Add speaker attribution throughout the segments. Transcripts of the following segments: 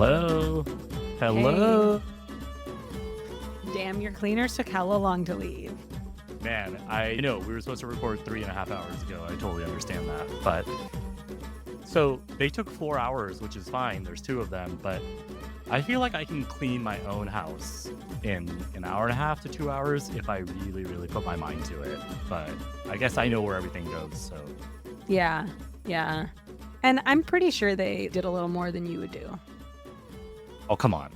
Speaker 1: Hello.
Speaker 2: Hey,
Speaker 1: Hello.
Speaker 2: damn, your cleaners took hella long to leave.
Speaker 1: Man, I know we were supposed to record 3.5 hours ago. I totally understand that. But so they took 4 hours, which is fine. There's two of them. But I feel like I can clean my own house in an hour and a half to 2 hours if I really, really put my mind to it. But I guess I know where everything goes. So,
Speaker 2: Yeah, yeah. And I'm pretty sure they did a little more than you would do.
Speaker 1: oh, come on.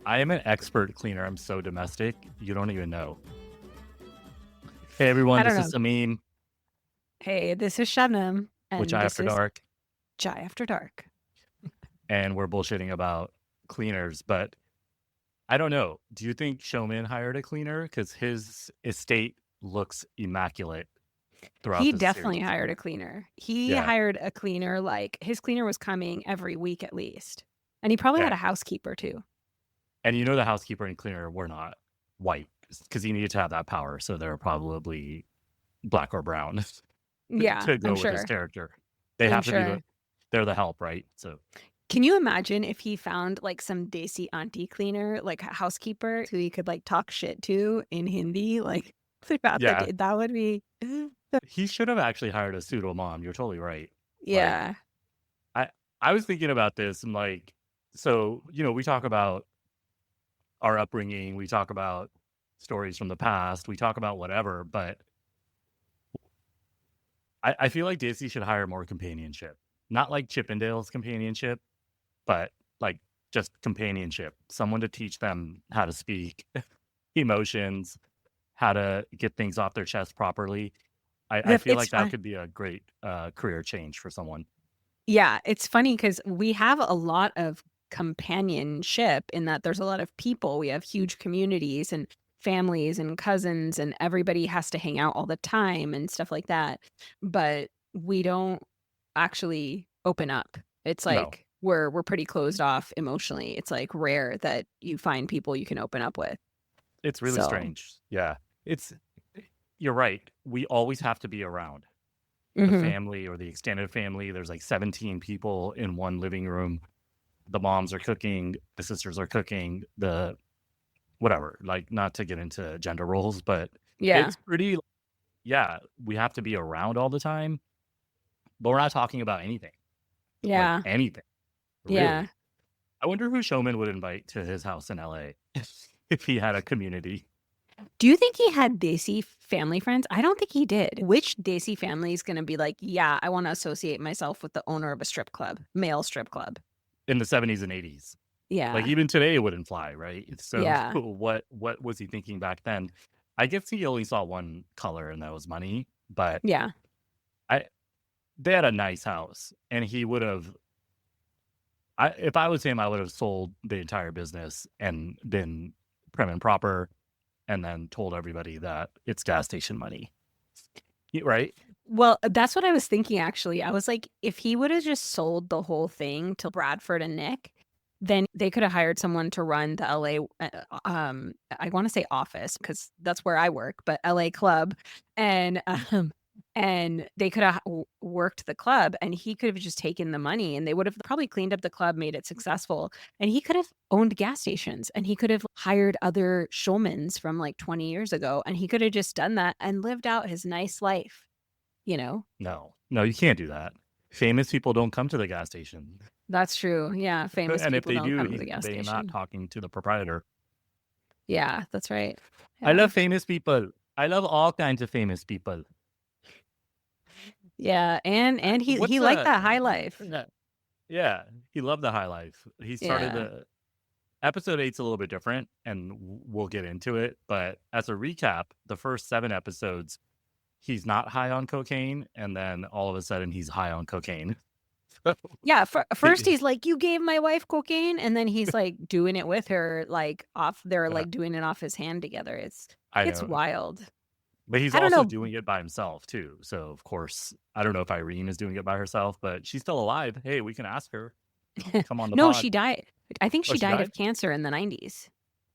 Speaker 1: I am an expert cleaner. I'm so domestic. You don't even know. Hey, everyone.
Speaker 2: I
Speaker 1: This
Speaker 2: don't
Speaker 1: is
Speaker 2: know.
Speaker 1: Sameem,
Speaker 2: Hey, this is Shabnam,
Speaker 1: which
Speaker 2: and
Speaker 1: I
Speaker 2: this
Speaker 1: After
Speaker 2: is
Speaker 1: Dark.
Speaker 2: Chai After Dark.
Speaker 1: And we're bullshitting about cleaners, but I don't know. Do you think Showman hired a cleaner? Because his estate looks immaculate throughout
Speaker 2: He
Speaker 1: this
Speaker 2: definitely
Speaker 1: series.
Speaker 2: hired a cleaner. He
Speaker 1: Yeah.
Speaker 2: hired a cleaner, like, his cleaner was coming every week at least. And he probably had
Speaker 1: And,
Speaker 2: a housekeeper too.
Speaker 1: and you know the housekeeper and cleaner were not white because he needed to have that power. So they're probably black or brown
Speaker 2: Yeah,
Speaker 1: to
Speaker 2: I'm
Speaker 1: go with his
Speaker 2: sure.
Speaker 1: character. They
Speaker 2: I'm
Speaker 1: have to be
Speaker 2: sure.
Speaker 1: they're the help, right? So
Speaker 2: Can you imagine if he found like some desi auntie cleaner, like a housekeeper who he could like talk shit to in Hindi, like throughout the
Speaker 1: yeah,
Speaker 2: day? That would be,
Speaker 1: he should have actually hired a pseudo mom. You're totally right. Like
Speaker 2: yeah.
Speaker 1: I I was thinking about this and like so, we talk about our upbringing, we talk about stories from the past, we talk about whatever, but I feel like Disney should hire more companionship. Not like Chippendales companionship, but like just companionship. Someone to teach them how to speak, emotions, how to get things off their chest properly. I feel
Speaker 2: It's
Speaker 1: like that
Speaker 2: fun.
Speaker 1: could be a great career change for someone.
Speaker 2: Yeah, it's funny because we have a lot of companionship in that there's a lot of people. We have huge communities and families and cousins, and everybody has to hang out all the time and stuff like that. But we don't actually open up. It's
Speaker 1: No,
Speaker 2: like we're pretty closed off emotionally. It's like rare that you find people you can open up with.
Speaker 1: it's really
Speaker 2: So,
Speaker 1: strange. Yeah. It's You're right. We always have to be around the
Speaker 2: mhm.
Speaker 1: family or the extended family. There's like 17 people in one living room. The moms are cooking, the sisters are cooking, the whatever, like not to get into gender roles, but
Speaker 2: Yeah.
Speaker 1: it's pretty, yeah, we have to be around all the time, but we're not talking about anything, like
Speaker 2: Yeah.
Speaker 1: anything,
Speaker 2: Yeah.
Speaker 1: really. I wonder who Showman would invite to his house in LA if he had a community.
Speaker 2: Do you think he had Desi family friends? I don't think he did. Which Desi family is going to be like, yeah, I want to associate myself with the owner of a strip club, male strip club?
Speaker 1: In the 70s and 80s. Like
Speaker 2: Yeah.
Speaker 1: even today it wouldn't fly, right? So
Speaker 2: Yeah.
Speaker 1: what was he thinking back then? I guess he only saw one color and that was money, but
Speaker 2: Yeah.
Speaker 1: I they had a nice house and he would have if I was him, I would have sold the entire business and been prim and proper and then told everybody that it's gas station money. Right?
Speaker 2: Well, that's what I was thinking actually. I was like, if he would have just sold the whole thing to Bradford and Nick, then they could have hired someone to run the LA I want to say office because that's where I work, but LA club and and they could have worked the club and he could have just taken the money and they would have probably cleaned up the club, made it successful, and he could have owned gas stations and he could have hired other showmans from like 20 years ago and he could have just done that and lived out his nice life, you know?
Speaker 1: No. No, you can't do that. Famous people don't come to the gas station.
Speaker 2: That's true. Yeah, famous
Speaker 1: And if
Speaker 2: people
Speaker 1: they
Speaker 2: don't
Speaker 1: do,
Speaker 2: come to the gas
Speaker 1: they're not
Speaker 2: station.
Speaker 1: talking to the proprietor.
Speaker 2: Yeah, that's right.
Speaker 1: I
Speaker 2: Yeah.
Speaker 1: love famous people. I love all kinds of famous people.
Speaker 2: Yeah, and he
Speaker 1: What's
Speaker 2: liked that high life.
Speaker 1: no, yeah, he loved the high life. He started
Speaker 2: Yeah.
Speaker 1: the episode eight's a little bit different, and we'll get into it. But as a recap, the first 7 episodes, he's not high on cocaine, and then all of a sudden he's high on cocaine.
Speaker 2: Yeah, first
Speaker 1: He-
Speaker 2: he's like, "You gave my wife cocaine," and then he's, like, doing it with her, like, off they're,
Speaker 1: uh,
Speaker 2: like, doing it off his hand together.
Speaker 1: I
Speaker 2: It's
Speaker 1: know,
Speaker 2: wild.
Speaker 1: but he's
Speaker 2: I don't
Speaker 1: also
Speaker 2: know.
Speaker 1: doing it by himself too. So of course, I don't know if Irene is doing it by herself, but she's still alive. Hey, we can ask her. Come on the
Speaker 2: No,
Speaker 1: pod.
Speaker 2: she died. I think
Speaker 1: Oh,
Speaker 2: she
Speaker 1: she
Speaker 2: died
Speaker 1: died?
Speaker 2: of cancer in the 90s.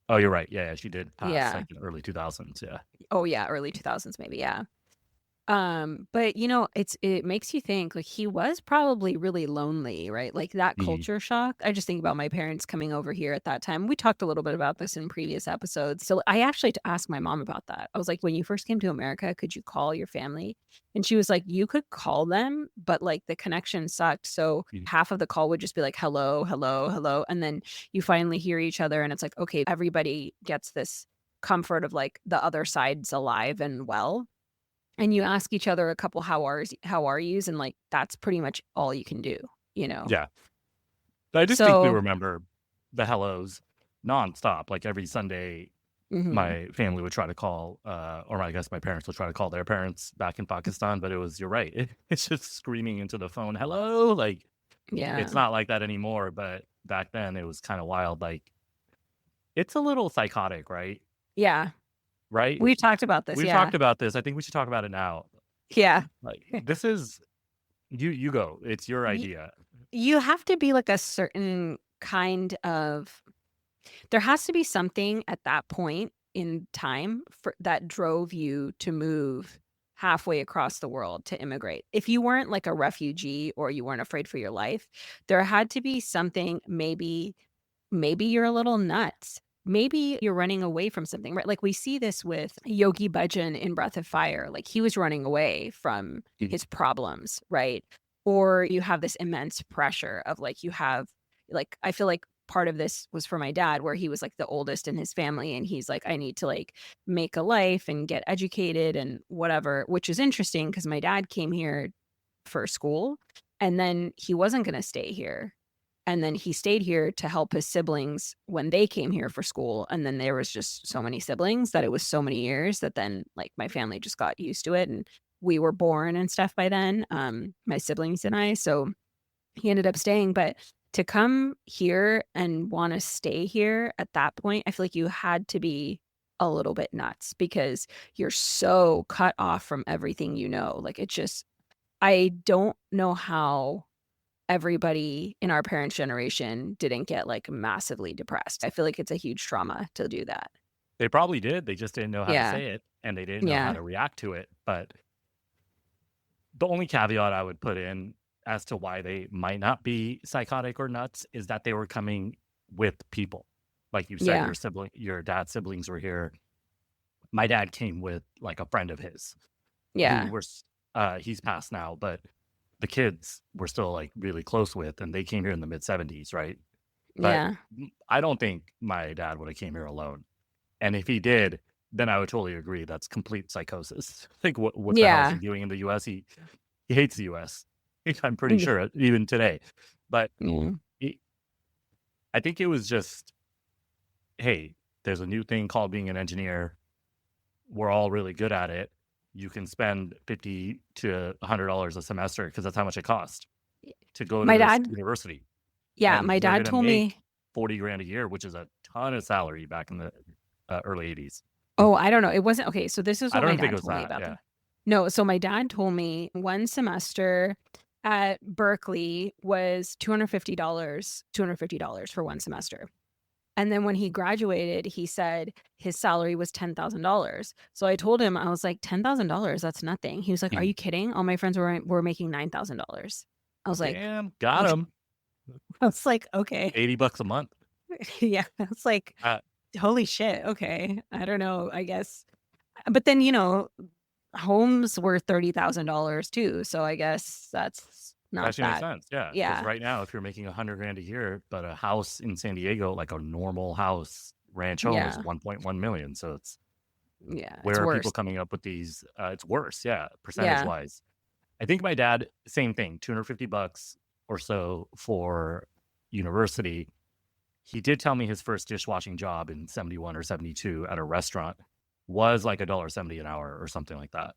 Speaker 1: Oh, you're right. Yeah, she did pass
Speaker 2: Yeah.
Speaker 1: like in early 2000s. Yeah.
Speaker 2: Oh, yeah, early 2000s maybe, yeah. But it makes you think like he was probably really lonely, right? Like that
Speaker 1: Mm.
Speaker 2: culture shock. I just think about my parents coming over here at that time. We talked a little bit about this in previous episodes. So I actually asked my mom about that. I was like, when you first came to America, could you call your family? And she was like, you could call them, but like the connection sucked. So
Speaker 1: Mm.
Speaker 2: half of the call would just be like, hello, hello, hello. And then you finally hear each other and it's like, okay, everybody gets this comfort of like the other side's alive and well, and you ask each other a couple how are yous, and, like, that's pretty much all you can do, you know?
Speaker 1: Yeah. But I distinctly
Speaker 2: So
Speaker 1: remember the hellos nonstop. Like every Sunday,
Speaker 2: mhm.
Speaker 1: my family would try to call, or I guess my parents would try to call their parents back in Pakistan. But you're right. It's just screaming into the phone, hello. Like it's
Speaker 2: Yeah.
Speaker 1: not like that anymore. But back then it was kind of wild. Like it's a little psychotic, right?
Speaker 2: Yeah.
Speaker 1: Right?
Speaker 2: We've talked about this,
Speaker 1: We've
Speaker 2: yeah.
Speaker 1: talked about this. I think we should talk about it now.
Speaker 2: Yeah.
Speaker 1: Like this is you go. It's your
Speaker 2: Y
Speaker 1: idea.
Speaker 2: you have to be, like, a certain kind of there has to be something at that point in time for that drove you to move halfway across the world to immigrate. If you weren't, like, a refugee or you weren't afraid for your life, there had to be something maybe you're a little nuts. Maybe you're running away from something, right? Like we see this with Yogi Bhajan in Breath of Fire. Like he was running away from
Speaker 1: Mm.
Speaker 2: his problems, right? Or you have this immense pressure of like, you have, like, I feel like part of this was for my dad, where he was like the oldest in his family. And he's like, I need to like make a life and get educated and whatever, which is interesting because my dad came here for school and then he wasn't going to stay here, and then he stayed here to help his siblings when they came here for school, and then there was just so many siblings that it was so many years that then, like, my family just got used to it, and we were born and stuff by then, my siblings and I, so he ended up staying, but to come here and wanna stay here at that point, I feel like you had to be a little bit nuts because you're so cut off from everything you know, like, it just I don't know how everybody in our parents' generation didn't get, like, massively depressed. I feel like it's a huge trauma to do that.
Speaker 1: They probably did. They just didn't know how to
Speaker 2: Yeah.
Speaker 1: say it and they didn't know how
Speaker 2: Yeah.
Speaker 1: to react to it. But the only caveat I would put in as to why they might not be psychotic or nuts is that they were coming with people. Like you said,
Speaker 2: Yeah.
Speaker 1: your dad's siblings were here. My dad came with like a friend of his who
Speaker 2: Yeah.
Speaker 1: he's passed now, but the kids were still like really close with, and they came here in the mid 70s, right? But
Speaker 2: Yeah.
Speaker 1: I don't think my dad would have came here alone. And if he did, then I would totally agree. That's complete psychosis. Like, what the hell is he
Speaker 2: Yeah.
Speaker 1: doing in the U.S.? He hates the U.S. I'm pretty
Speaker 2: Yeah.
Speaker 1: sure, even today. But
Speaker 2: Yeah.
Speaker 1: he, I think it was just, hey, there's a new thing called being an engineer. We're all really good at it. You can spend $50 to $100 a semester because that's how much it costs to go to
Speaker 2: My
Speaker 1: this
Speaker 2: dad
Speaker 1: university,
Speaker 2: yeah,
Speaker 1: and
Speaker 2: my
Speaker 1: you're
Speaker 2: dad
Speaker 1: gonna
Speaker 2: told
Speaker 1: make
Speaker 2: me
Speaker 1: 40 grand a year, which is a ton of salary back in the early 80s.
Speaker 2: oh, I don't know, it wasn't okay, so this is
Speaker 1: I
Speaker 2: what my
Speaker 1: don't think it
Speaker 2: dad
Speaker 1: was
Speaker 2: told me
Speaker 1: that.
Speaker 2: about
Speaker 1: Yeah.
Speaker 2: them. No, so my dad told me 1 semester at Berkeley was $250 for 1 semester. And then when he graduated, he said his salary was $10,000. So I told him, I was like, $10,000, that's nothing. He was like, "Are
Speaker 1: Mhm.
Speaker 2: you kidding? All my friends were making $9,000." I was like,
Speaker 1: Damn, got
Speaker 2: which
Speaker 1: him.
Speaker 2: I was like, "Okay."
Speaker 1: $80 a month.
Speaker 2: Yeah, I was like,
Speaker 1: Uh,
Speaker 2: "Holy shit, okay." I don't know, I guess. But then, homes were $30,000 too, so I guess that's
Speaker 1: that
Speaker 2: not
Speaker 1: actually makes
Speaker 2: that
Speaker 1: sense. Yeah, because
Speaker 2: yeah,
Speaker 1: right now, if you're making 100 grand a year, but a house in San Diego, like a normal house, ranch home is
Speaker 2: yeah,
Speaker 1: 1.1 million. So it's
Speaker 2: yeah, it's
Speaker 1: where are
Speaker 2: worse.
Speaker 1: people coming up with these? It's worse. Yeah, percentage
Speaker 2: Yeah,
Speaker 1: wise. I think my dad, same thing, $250 or so for university. He did tell me his first dishwashing job in 71 or 72 at a restaurant was like $1.70 an hour or something like that.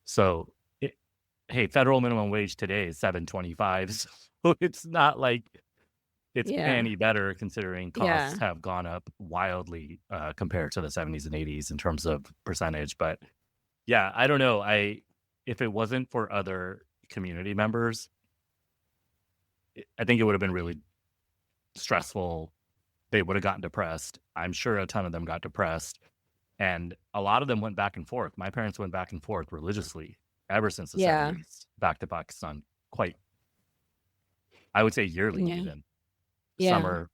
Speaker 1: So, hey, federal minimum wage today is 7.25. So it's not like it's
Speaker 2: yeah,
Speaker 1: any better considering costs
Speaker 2: yeah,
Speaker 1: have gone up wildly compared to the 70s and 80s in terms of percentage. But yeah, I don't know. If it wasn't for other community members, I think it would have been really stressful. They would have gotten depressed. I'm sure a ton of them got depressed. And a lot of them went back and forth. My parents went back and forth religiously. ever since the
Speaker 2: Yeah.
Speaker 1: 70s back to Pakistan. Quite, I would say yearly
Speaker 2: Yeah.
Speaker 1: even.
Speaker 2: Yeah.
Speaker 1: Summer,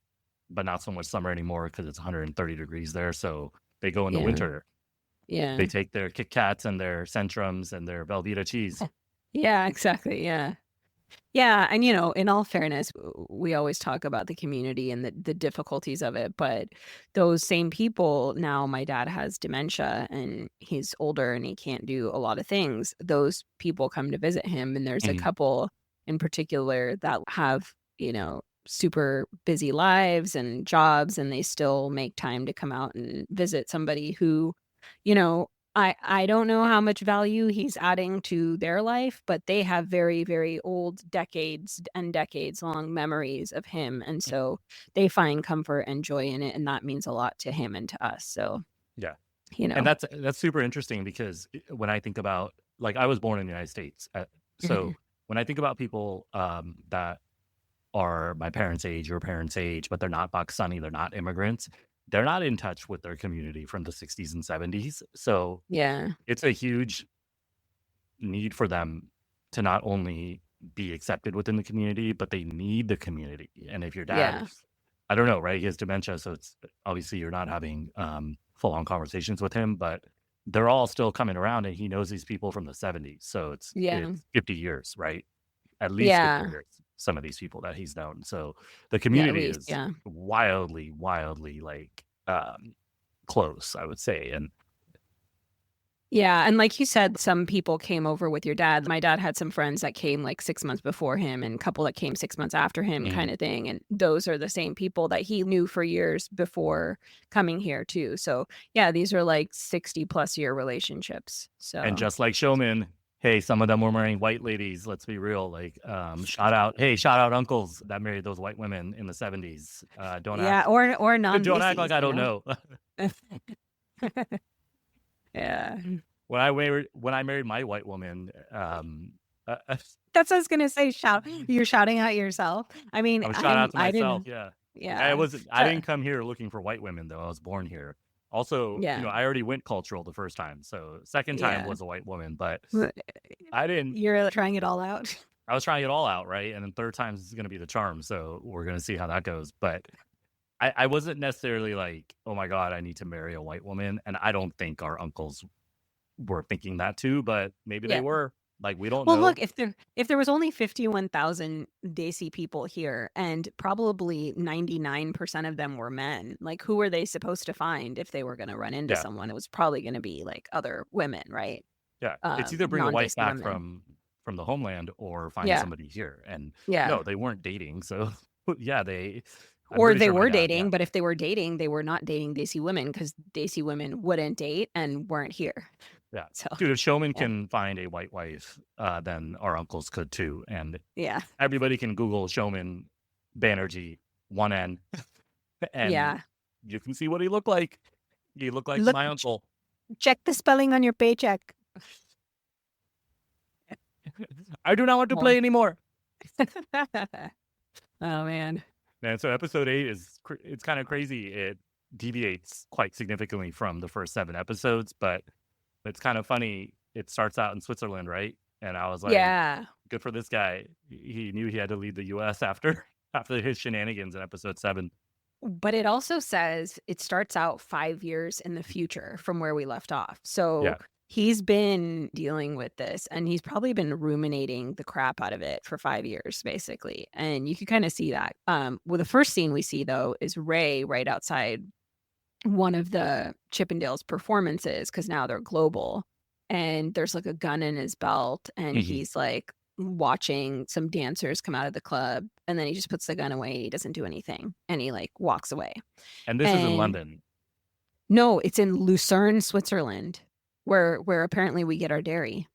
Speaker 1: but not so much summer anymore because it's 130 degrees there. So they go in the
Speaker 2: Yeah.
Speaker 1: winter.
Speaker 2: Yeah.
Speaker 1: They take their Kit Kats and their Centrums and their Velveeta cheese.
Speaker 2: Yeah, exactly. Yeah. Yeah, and in all fairness, we always talk about the community and the difficulties of it, but those same people now, my dad has dementia and he's older and he can't do a lot of things. Those people come to visit him, and there's a
Speaker 1: Mhm.
Speaker 2: couple in particular that have, super busy lives and jobs, and they still make time to come out and visit somebody who, you know, I don't know how much value he's adding to their life, but they have very, very old decades and decades long memories of him, and so they find comfort and joy in it, and that means a lot to him and to us, so,
Speaker 1: Yeah.
Speaker 2: you
Speaker 1: And
Speaker 2: know.
Speaker 1: that's super interesting because when I think about, like, I was born in the United States.
Speaker 2: Mhm.
Speaker 1: So when I think about people that are my parents' age, your parents' age, but they're not Pakistani, they're not immigrants, they're not in touch with their community from the 60s and 70s. So
Speaker 2: Yeah.
Speaker 1: it's a huge need for them to not only be accepted within the community, but they need the community. And if your dad,
Speaker 2: Yeah.
Speaker 1: I don't know, right? He has dementia, so it's obviously you're not having full on conversations with him, but they're all still coming around, and he knows these people from the 70s. So
Speaker 2: Yeah.
Speaker 1: it's 50 years, right? At least 50
Speaker 2: Yeah.
Speaker 1: years. Some of these people that he's known. So the
Speaker 2: Yeah, at
Speaker 1: community
Speaker 2: least,
Speaker 1: is
Speaker 2: yeah.
Speaker 1: wildly, wildly like close, I would say. And
Speaker 2: Yeah, and like you said, some people came over with your dad. My dad had some friends that came, like, 6 months before him and a couple that came 6 months after him
Speaker 1: Mhm.
Speaker 2: kinda thing, and those are the same people that he knew for years before coming here too. So, yeah, these are, like, 60+ year relationships.
Speaker 1: And
Speaker 2: So,
Speaker 1: just like Showman, hey, some of them were marrying white ladies. Let's be real. Like, shout out uncles that married those white women in the 70s.
Speaker 2: yeah, or
Speaker 1: Don't act
Speaker 2: non-Desis,
Speaker 1: like I don't know.
Speaker 2: Yeah.
Speaker 1: When I married my white woman,
Speaker 2: That's what I was gonna say, you're shouting at yourself? I mean,
Speaker 1: I was shout out to
Speaker 2: I
Speaker 1: myself.
Speaker 2: didn't.
Speaker 1: Yeah,
Speaker 2: Yeah.
Speaker 1: I didn't come here looking for white women though. I was born here. Also,
Speaker 2: Yeah.
Speaker 1: I already went cultural the first time, so second time
Speaker 2: Yeah.
Speaker 1: was a white woman, but
Speaker 2: Uh,
Speaker 1: I didn't.
Speaker 2: You're trying it all out?
Speaker 1: I was trying it all out, right? And then third time is going to be the charm. So we're going to see how that goes. But I wasn't necessarily like, oh my God, I need to marry a white woman. And I don't think our uncles were thinking that too, but maybe they
Speaker 2: Yeah.
Speaker 1: were. Like, we don't
Speaker 2: Well,
Speaker 1: know.
Speaker 2: look, if there was only 51,000 Desi people here and probably 99% of them were men, like, who were they supposed to find if they were gonna run into
Speaker 1: Yeah.
Speaker 2: someone? It was probably gonna be, like, other women, right?
Speaker 1: Yeah. It's either bring a wife
Speaker 2: Non-Desi
Speaker 1: back
Speaker 2: women.
Speaker 1: from the homeland or find
Speaker 2: Yeah.
Speaker 1: somebody here. And
Speaker 2: Yeah.
Speaker 1: no, they weren't dating. So yeah, I'm
Speaker 2: Or
Speaker 1: pretty
Speaker 2: they
Speaker 1: sure my
Speaker 2: were
Speaker 1: dad, yeah.
Speaker 2: dating, but if they were dating, they were not dating Desi women because Desi women wouldn't date and weren't here.
Speaker 1: Yeah.
Speaker 2: So,
Speaker 1: Dude, if Showman
Speaker 2: yeah.
Speaker 1: can find a white wife, then our uncles could too. And
Speaker 2: Yeah.
Speaker 1: everybody can Google Showman Banerjee, one N, and
Speaker 2: Yeah.
Speaker 1: you can see what he looked like. He looked like
Speaker 2: Look,
Speaker 1: my uncle.
Speaker 2: check the spelling on your paycheck.
Speaker 1: I do not want to
Speaker 2: Well.
Speaker 1: play anymore.
Speaker 2: Oh, man.
Speaker 1: And so episode 8 it's kind of crazy. It deviates quite significantly from the first 7 episodes, but it's kind of funny. It starts out in Switzerland, right? And I was like,
Speaker 2: Yeah.
Speaker 1: good for this guy. He knew he had to leave the US after after his shenanigans in episode 7.
Speaker 2: But it also says it starts out 5 years in the future from where we left off. So
Speaker 1: Yeah.
Speaker 2: he's been dealing with this and he's probably been ruminating the crap out of it for 5 years, basically. And you can kind of see that. Well, the first scene we see, though, is Ray right outside one of the Chippendales performances because now they're global. And there's like a gun in his belt, and
Speaker 1: Mhm.
Speaker 2: he's like watching some dancers come out of the club, and then he just puts the gun away. He doesn't do anything, and he like walks away.
Speaker 1: And this is in
Speaker 2: And
Speaker 1: London.
Speaker 2: no, it's in Lucerne, Switzerland, where apparently we get our dairy.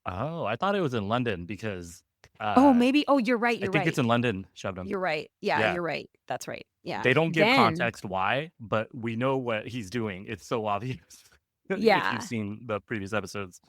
Speaker 1: Oh, I thought it was in London because
Speaker 2: Oh,
Speaker 1: uh
Speaker 2: maybe. Oh, you're right.
Speaker 1: I
Speaker 2: You're
Speaker 1: think it's
Speaker 2: right.
Speaker 1: in London, Shabnam.
Speaker 2: You're right. Yeah,
Speaker 1: Yeah.
Speaker 2: you're right. That's right. Yeah.
Speaker 1: They don't give
Speaker 2: Then,
Speaker 1: context why, but we know what he's doing. It's so obvious if you've
Speaker 2: yeah,
Speaker 1: seen the previous episodes.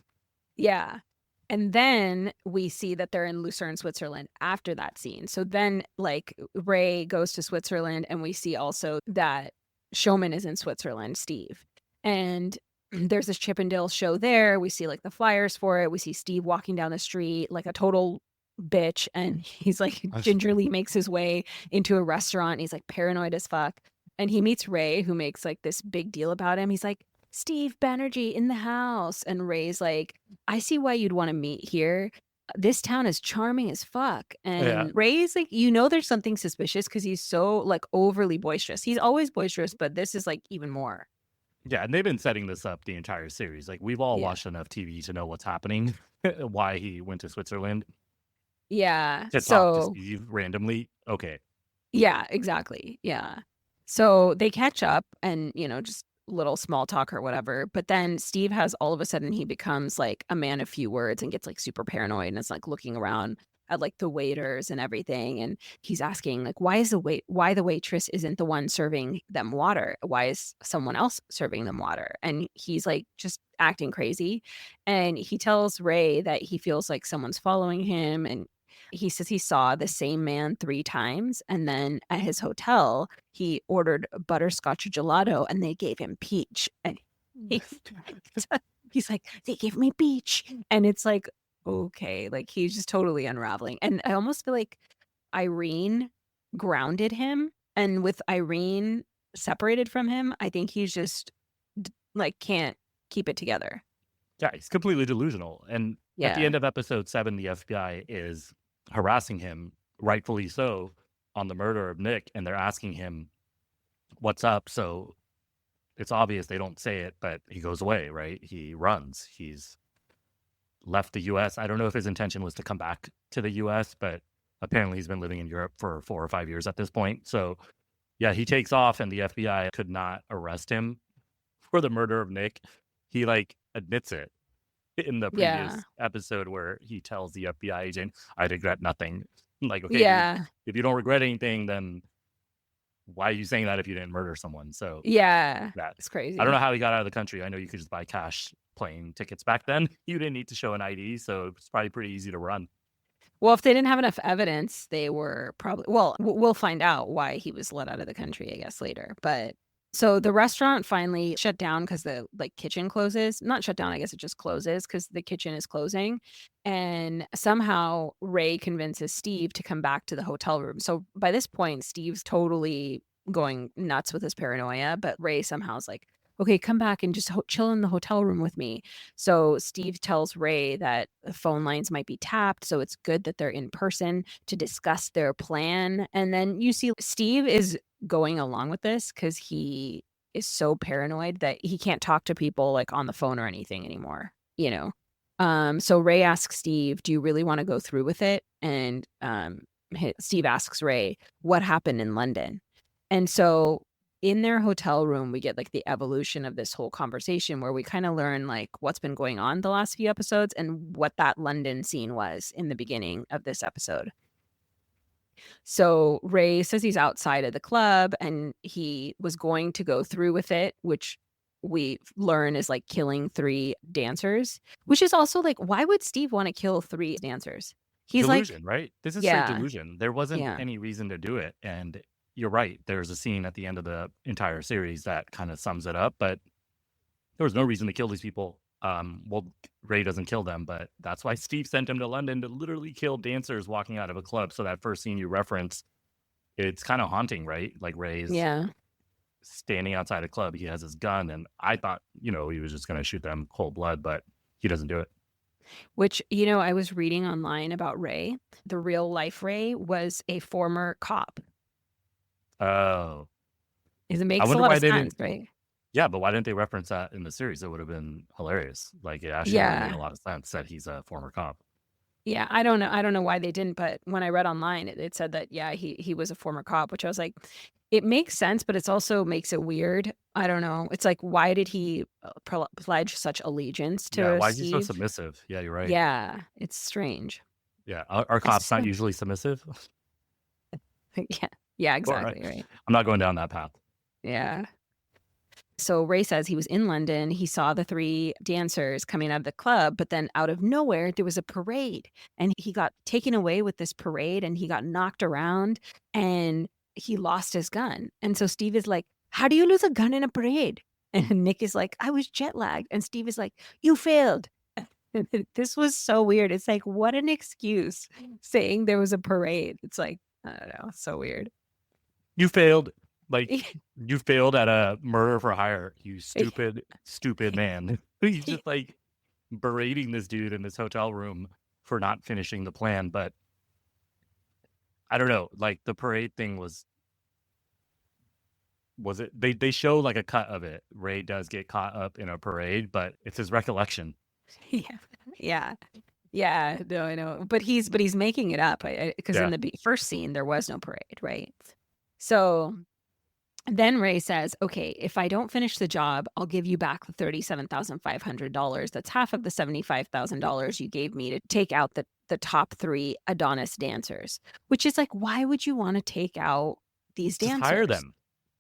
Speaker 2: yeah. And then we see that they're in Lucerne, Switzerland after that scene. So then, like, Ray goes to Switzerland, and we see also that Showman is in Switzerland, Steve. And there's this Chippendales show there. We see like the flyers for it. We see Steve walking down the street like a total bitch, and he's like gingerly makes his way into a restaurant. And he's like paranoid as fuck. And he meets Ray, who makes like this big deal about him. He's like, Steve Banerjee in the house. And Ray's like, I see why you'd want to meet here. This town is charming as fuck.
Speaker 1: Yeah.
Speaker 2: And Ray's like, there's something suspicious because he's so like overly boisterous. He's always boisterous, but this is like even more.
Speaker 1: Yeah, and they've been setting this up the entire series. Like, we've all
Speaker 2: Yeah.
Speaker 1: watched enough TV to know what's happening, why he went to Switzerland
Speaker 2: Yeah.
Speaker 1: to talk to Steve randomly. Okay.
Speaker 2: Yeah, exactly. Yeah. So they catch up and, just little small talk or whatever. But then Steve has all of a sudden he becomes like a man of few words and gets like super paranoid and is like looking around at like the waiters and everything. And he's asking like, why the waitress isn't the one serving them water? Why is someone else serving them water? And he's like just acting crazy. And he tells Ray that he feels like someone's following him, and he says he saw the same man 3 times, and then at his hotel, he ordered butterscotch gelato, and they gave him peach, and he he's like, "They gave me peach," and it's like, okay, like, he's just totally unraveling, and I almost feel like Irene grounded him, and with Irene separated from him, I think he's just like, can't keep it together.
Speaker 1: Yeah, he's completely delusional. And at the
Speaker 2: Yeah.
Speaker 1: end of episode 7, the FBI is harassing him, rightfully so, on the murder of Nick, and they're asking him what's up. So it's obvious they don't say it, but he goes away, right? He runs. He's left the US. I don't know if his intention was to come back to the US, but apparently he's been living in Europe for 4 or 5 years at this point. So yeah, he takes off, and the FBI could not arrest him for the murder of Nick. He like admits it in the previous
Speaker 2: Yeah.
Speaker 1: episode where he tells the FBI agent, I regret nothing. Like, okay, dude,
Speaker 2: Yeah.
Speaker 1: if you don't regret anything, then why are you saying that if you didn't murder someone? So
Speaker 2: Yeah.
Speaker 1: that
Speaker 2: It's crazy.
Speaker 1: I don't know how he got out of the country. I know you could just buy cash plane tickets back then. You didn't need to show an ID, so it's probably pretty easy to run.
Speaker 2: Well, if they didn't have enough evidence, they were probably we'll find out why he was let out of the country, I guess, later. But so the restaurant finally shut down because the like kitchen closes. Not shut down, I guess it just closes because the kitchen is closing. And somehow Ray convinces Steve to come back to the hotel room. So by this point, Steve's totally going nuts with his paranoia, but Ray somehow is like, okay, come back and just chill in the hotel room with me. So Steve tells Ray that the phone lines might be tapped, so it's good that they're in person to discuss their plan. And then you see Steve is going along with this because he is so paranoid that he can't talk to people like on the phone or anything anymore, So Ray asks Steve, do you really want to go through with it? And Steve asks Ray, what happened in London? And so in their hotel room, we get like the evolution of this whole conversation where we kind of learn like what's been going on the last few episodes and what that London scene was in the beginning of this episode. So Ray says he's outside of the club and he was going to go through with it, which we learn is like killing 3 dancers, which is also like, why would Steve want to kill 3 dancers? He's
Speaker 1: Delusion,
Speaker 2: like,
Speaker 1: right? This is straight
Speaker 2: yeah,
Speaker 1: delusion. There wasn't
Speaker 2: yeah,
Speaker 1: any reason to do it. And you're right. There's a scene at the end of the entire series that kind of sums it up, but there was no reason to kill these people. Well, Ray doesn't kill them, but that's why Steve sent him to London to literally kill dancers walking out of a club. So that first scene you reference, it's kind of haunting, right? Like Ray's
Speaker 2: yeah.
Speaker 1: standing outside a club. He has his gun, and I thought, he was just going to shoot them cold blood, but he doesn't do it.
Speaker 2: Which, I was reading online about Ray. The real life Ray was a former cop.
Speaker 1: Oh,
Speaker 2: It
Speaker 1: I
Speaker 2: makes a
Speaker 1: wonder
Speaker 2: lot
Speaker 1: why
Speaker 2: of
Speaker 1: they
Speaker 2: sense,
Speaker 1: didn't.
Speaker 2: right?
Speaker 1: Yeah, but why didn't they reference that in the series? It would have been hilarious. Like, it actually would have made
Speaker 2: Yeah.
Speaker 1: a lot of sense that he's a former cop.
Speaker 2: Yeah, I don't know. I don't know why they didn't, but when I read online, it said that, yeah, he was a former cop, which I was like, it makes sense, but it's also makes it weird. I don't know. It's like, why did he pledge such allegiance
Speaker 1: Yeah,
Speaker 2: to
Speaker 1: why is he so
Speaker 2: Steve?
Speaker 1: submissive? Yeah, you're right.
Speaker 2: Yeah, it's strange.
Speaker 1: Yeah, are cops not usually submissive?
Speaker 2: Yeah, yeah,
Speaker 1: All
Speaker 2: exactly,
Speaker 1: right.
Speaker 2: right.
Speaker 1: I'm not going down that path.
Speaker 2: Yeah. So Ray says he was in London. He saw the 3 dancers coming out of the club, but then out of nowhere, there was a parade. And he got taken away with this parade and he got knocked around and he lost his gun. And so Steve is like, how do you lose a gun in a parade? And Nick is like, I was jet lagged. And Steve is like, you failed. This was so weird. It's like, what an excuse saying there was a parade. It's like, I don't know. So weird.
Speaker 1: You failed. Like, you failed at a murder for hire, you stupid, stupid man. He's just like berating this dude in this hotel room for not finishing the plan. But I don't know. Like, the parade thing was it? They show like a cut of it. Ray does get caught up in a parade, but it's his recollection.
Speaker 2: Yeah. No, I know. But he's making it up because in the first scene there was no parade, right? So then Ray says, okay, if I don't finish the job, I'll give you back the $37,500. That's half of the $75,000 you gave me to take out the top 3 Adonis dancers, which is like, why would you want to take out these dancers?
Speaker 1: Just hire them.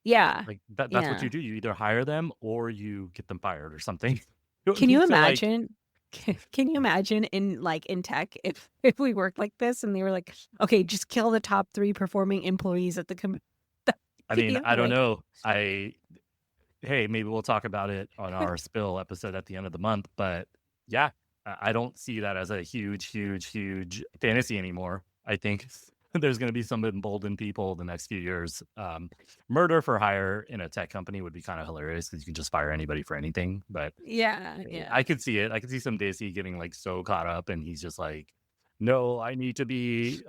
Speaker 2: Yeah.
Speaker 1: Like that's what you do. You either hire them or you get them fired or something.
Speaker 2: Can you imagine? Can you imagine in tech if we worked like this and they were like, okay, just kill the top 3 performing employees at the
Speaker 1: I mean, I don't know. Hey, maybe we'll talk about it on our spill episode at the end of the month. But yeah, I don't see that as a huge, huge, huge fantasy anymore. I think there's going to be some emboldened people the next few years. Murder for hire in a tech company would be kind of hilarious because you can just fire anybody for anything. But
Speaker 2: yeah,
Speaker 1: I could see it. I could see some Daisy getting like so caught up, and he's just like, "No, I need to be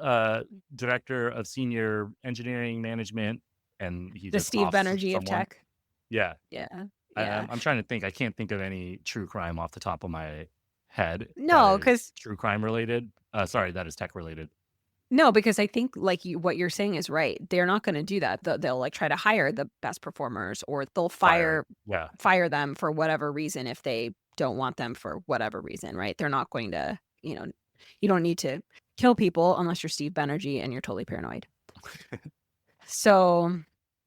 Speaker 1: director of senior engineering management." And he
Speaker 2: the
Speaker 1: just
Speaker 2: Steve
Speaker 1: offs
Speaker 2: Banerjee of
Speaker 1: someone.
Speaker 2: tech.
Speaker 1: Yeah. I'm trying to think. I can't think of any true crime off the top of my head.
Speaker 2: No, because
Speaker 1: true crime related. Sorry, that is tech related.
Speaker 2: No, because I think what you're saying is right. They're not going to do that. They'll like try to hire the best performers, or they'll fire them for whatever reason if they don't want them for whatever reason, right? They're not going to, you don't need to kill people unless you're Steve Banerjee and you're totally paranoid. So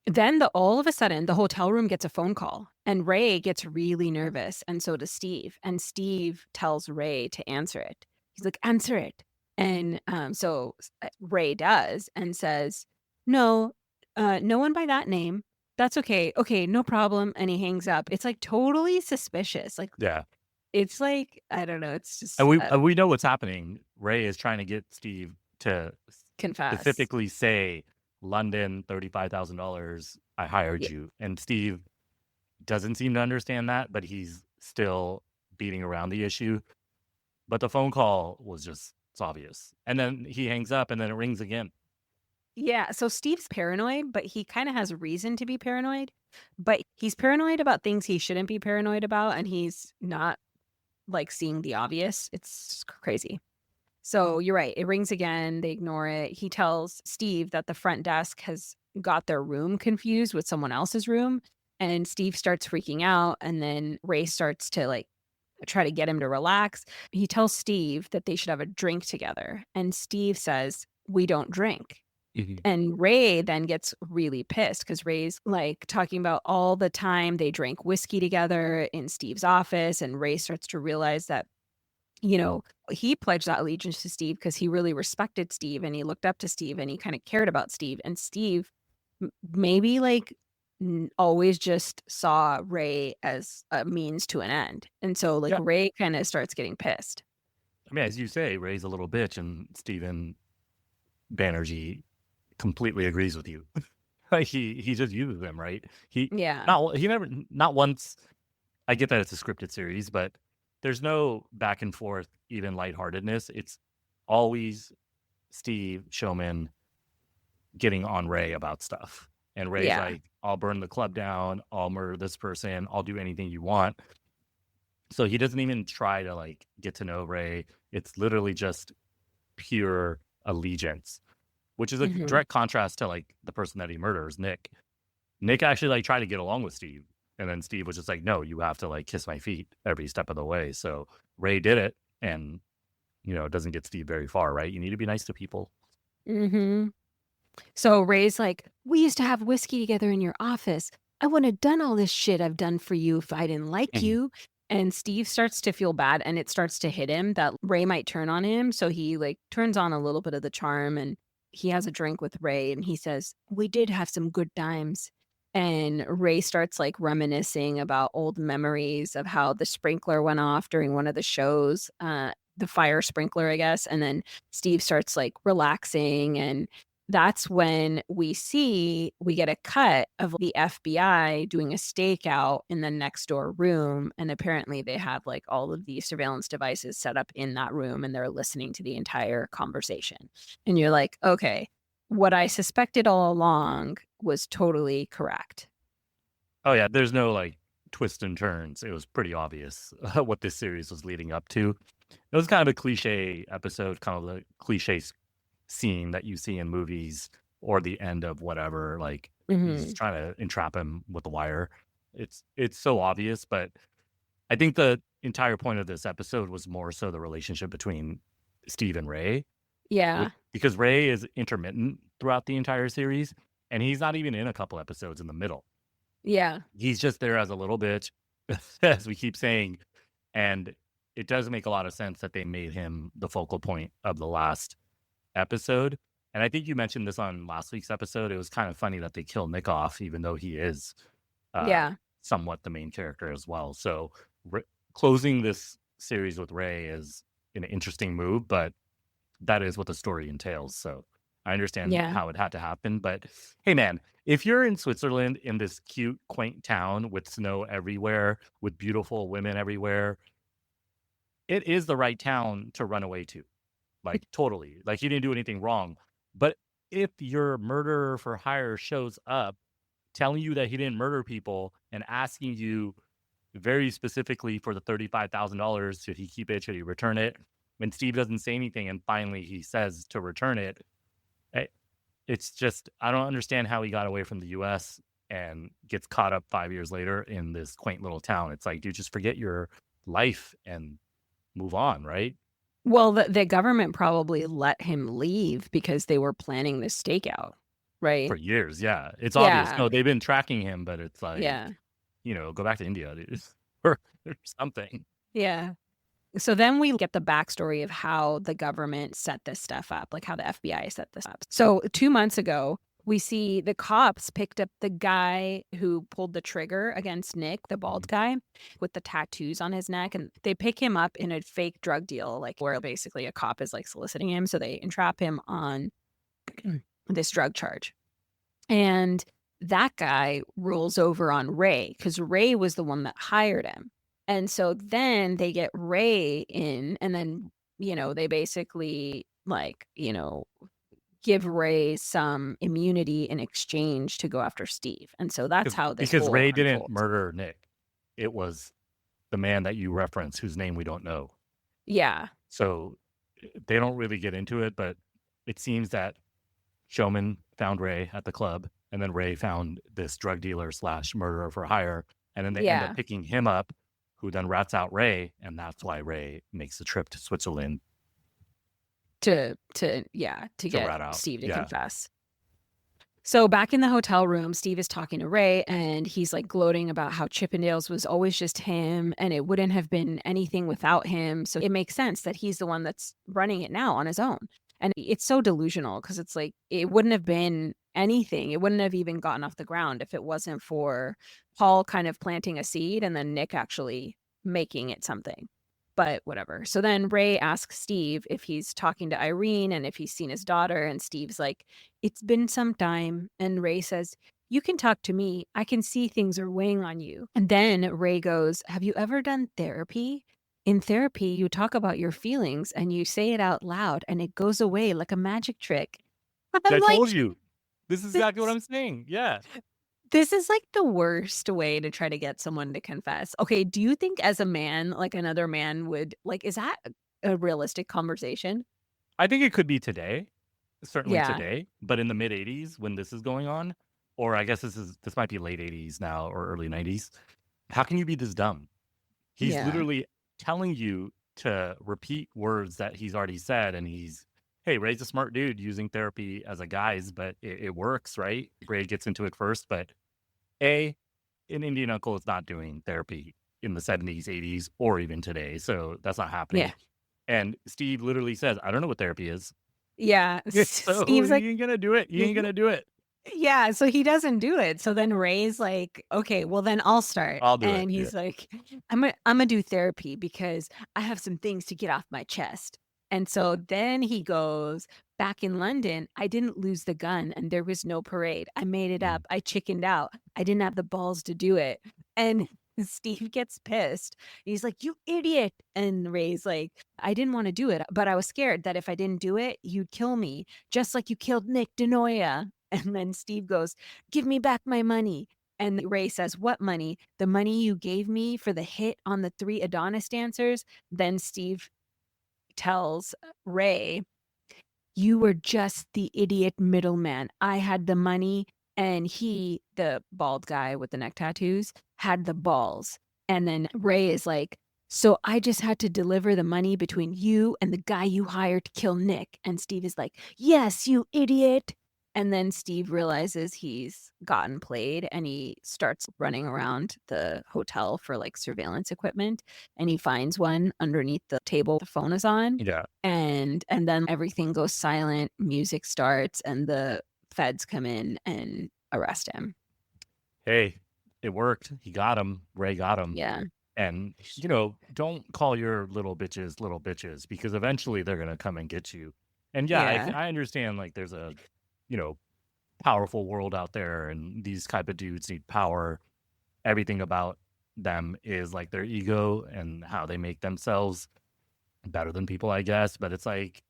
Speaker 2: then all of a sudden the hotel room gets a phone call and Ray gets really nervous, and so does Steve. And Steve tells Ray to answer it. He's like, answer it. And so Ray does and says, no, no one by that name. That's okay. Okay, no problem. And he hangs up. It's like totally suspicious. Like,
Speaker 1: yeah,
Speaker 2: it's like, I don't know. It's just.
Speaker 1: And we know what's happening. Ray is trying to get Steve to
Speaker 2: confess.
Speaker 1: Specifically say, London, $35,000. I hired you. And Steve doesn't seem to understand that, but he's still beating around the issue. But the phone call was just, it's obvious. And then he hangs up and then it rings again.
Speaker 2: Yeah. So Steve's paranoid, but he kind of has reason to be paranoid. But he's paranoid about things he shouldn't be paranoid about. And he's not like seeing the obvious. It's crazy. So you're right. It rings again. They ignore it. He tells Steve that the front desk has got their room confused with someone else's room. And Steve starts freaking out. And then Ray starts to like try to get him to relax. He tells Steve that they should have a drink together. And Steve says, we don't drink. Mm-hmm. And Ray then gets really pissed because Ray's like talking about all the time they drank whiskey together in Steve's office. And Ray starts to realize that, he pledged that allegiance to Steve because he really respected Steve and he looked up to Steve and he kind of cared about Steve. And Steve maybe like always just saw Ray as a means to an end. And so like Ray kind of starts getting pissed.
Speaker 1: I mean, as you say, Ray's a little bitch, and Stephen Banerjee completely agrees with you. Like he just uses them, right? Not once. I get that it's a scripted series, but there's no back and forth, even lightheartedness. It's always Steve Showman getting on Ray about stuff. And Ray's like, I'll burn the club down. I'll murder this person. I'll do anything you want. So he doesn't even try to like get to know Ray. It's literally just pure allegiance, which is a direct contrast to like the person that he murders, Nick. Nick actually like tried to get along with Steve. And then Steve was just like, no, you have to like kiss my feet every step of the way. So Ray did it, and it doesn't get Steve very far, right? You need to be nice to people.
Speaker 2: Mm-hmm. So Ray's like, we used to have whiskey together in your office. I wouldn't have done all this shit I've done for you if I didn't like you. And Steve starts to feel bad, and it starts to hit him that Ray might turn on him. So he like turns on a little bit of the charm, and he has a drink with Ray, and he says, we did have some good times. and Ray starts, like, reminiscing about old memories of how the sprinkler went off during one of the shows, the fire sprinkler, I guess, and then Steve starts, like, relaxing, and that's when we get a cut of the FBI doing a stakeout in the next door room, and apparently they have, like, all of the surveillance devices set up in that room, and they're listening to the entire conversation, and you're like, "Okay, what I suspected all along was totally correct."
Speaker 1: Oh yeah, there's no like twists and turns. It was pretty obvious what this series was leading up to. It was kind of a cliche episode, kind of the cliche scene that you see in movies or the end of whatever. Like he's
Speaker 2: Mhm.
Speaker 1: trying to entrap him with the wire. It's so obvious, but I think the entire point of this episode was more so the relationship between Steve and Ray,
Speaker 2: Yeah.
Speaker 1: because Ray is intermittent throughout the entire series, and he's not even in a couple episodes in the middle.
Speaker 2: Yeah.
Speaker 1: He's just there as a little bitch, as we keep saying, and it does make a lot of sense that they made him the focal point of the last episode. And I think you mentioned this on last week's episode. It was kind of funny that they kill Nick off, even though he is uh,
Speaker 2: Yeah.
Speaker 1: somewhat the main character as well. So closing this series with Ray is an interesting move, but that is what the story entails. So I understand
Speaker 2: Yeah.
Speaker 1: how it had to happen. But hey, man, if you're in Switzerland in this cute, quaint town with snow everywhere, with beautiful women everywhere, it is the right town to run away to. Like, totally. Like, you didn't do anything wrong. But if your murderer for hire shows up telling you that he didn't murder people and asking you very specifically for the $35,000, should he keep it, should he return it? When Steve doesn't say anything and finally he says to return it, it's just, I don't understand how he got away from the US and gets caught up 5 years later in this quaint little town. It's like, dude, just forget your life and move on, right?
Speaker 2: Well, the government probably let him leave because they were planning this stakeout,
Speaker 1: For
Speaker 2: right?
Speaker 1: years, yeah. It's obvious.
Speaker 2: Yeah.
Speaker 1: No, they've been tracking him, but it's
Speaker 2: Yeah.
Speaker 1: like, go back to India, dude, or something.
Speaker 2: Yeah. So then we get the backstory of how the government set this stuff up, like how the FBI set this up. So 2 months ago, we see the cops picked up the guy who pulled the trigger against Nick, the bald
Speaker 1: Mhm.
Speaker 2: guy with the tattoos on his neck, and they pick him up in a fake drug deal, like where basically a cop is like soliciting him. So they entrap him on this drug charge. And that guy rolls over on Ray because Ray was the one that hired him. And so then they get Ray in, and then, they basically like, give Ray some immunity in exchange to go after Steve. And so that's how this
Speaker 1: Because
Speaker 2: whole
Speaker 1: Ray didn't
Speaker 2: unfolds.
Speaker 1: murder Nick. It was the man that you reference whose name we don't know.
Speaker 2: Yeah.
Speaker 1: So they don't really get into it, but it seems that Showman found Ray at the club, and then Ray found this drug dealer slash murderer for hire, and then they end up
Speaker 2: Yeah.
Speaker 1: picking him up, who then rats out Ray, and that's why Ray makes the trip to Switzerland
Speaker 2: To
Speaker 1: to
Speaker 2: get
Speaker 1: rat out.
Speaker 2: Steve to
Speaker 1: Yeah,
Speaker 2: confess. So back in the hotel room, Steve is talking to Ray and he's like gloating about how Chippendales was always just him and it wouldn't have been anything without him. So it makes sense that he's the one that's running it now on his own. And it's so delusional because it's like it wouldn't have been anything. It wouldn't have even gotten off the ground if it wasn't for Paul kind of planting a seed and then Nick actually making it something. But whatever. So then Ray asks Steve if he's talking to Irene and if he's seen his daughter. And Steve's like, it's been some time. And Ray says, you can talk to me. I can see things are weighing on you. And then Ray goes, have you ever done therapy? In therapy, you talk about your feelings and you say it out loud and it goes away like a magic trick. I'm
Speaker 1: I
Speaker 2: like,
Speaker 1: told you. This is exactly what
Speaker 2: this,
Speaker 1: I'm saying. Yeah,
Speaker 2: this is like the worst way to try to get someone to confess. Okay, do you think as a man, like another man would like, is that a realistic conversation?
Speaker 1: I think it could be today, certainly
Speaker 2: Yeah.
Speaker 1: today, but in the mid '80s when this is going on, or I guess this might be late '80s now or early '90s. How can you be this dumb? He's
Speaker 2: Yeah.
Speaker 1: literally telling you to repeat words that he's already said, and hey, Ray's a smart dude using therapy as a guise, but it works, right? Ray gets into it first, but an Indian uncle is not doing therapy in the '70s, '80s, or even today, so that's not
Speaker 2: Yeah.
Speaker 1: happening. And Steve literally says, "I don't know what therapy is."
Speaker 2: Yeah.
Speaker 1: So
Speaker 2: Steve's like,
Speaker 1: you ain't gonna do it. You ain't
Speaker 2: "Mhm."
Speaker 1: gonna do it.
Speaker 2: Yeah, so he doesn't do it. So then Ray's like, "Okay, well then I'll start."
Speaker 1: I'll do it.
Speaker 2: And
Speaker 1: Yeah.
Speaker 2: he's like, "I'm gonna do therapy because I have some things to get off my chest." And so then he goes, "Back in London, I didn't lose the gun and there was no parade. I made it
Speaker 1: Mm.
Speaker 2: up. I chickened out. I didn't have the balls to do it." And Steve gets pissed. He's like, "You idiot." And Ray's like, "I didn't want to do it, but I was scared that if I didn't do it, you'd kill me, just like you killed Nick DeNoia." And then Steve goes, "Give me back my money." And Ray says, "What money? The money you gave me for the hit on the 3 Adonis dancers?" Then Steve tells Ray, "You were just the idiot middleman. I had the money and he, the bald guy with the neck tattoos, had the balls." And then Ray is like, "So I just had to deliver the money between you and the guy you hired to kill Nick." And Steve is like, "Yes, you idiot." And then Steve realizes he's gotten played and he starts running around the hotel for like surveillance equipment and he finds one underneath the table the phone is on
Speaker 1: Yeah.
Speaker 2: and then everything goes silent, music starts, and the feds come in and arrest him.
Speaker 1: Hey, it worked. He got him. Ray got him.
Speaker 2: Yeah.
Speaker 1: And, don't call your little bitches because eventually they're going to come and get you. And yeah,
Speaker 2: Yeah.
Speaker 1: I understand like there's a, you know, powerful world out there and these type of dudes need power. Everything about them is like their ego and how they make themselves better than people, I guess. But it's like,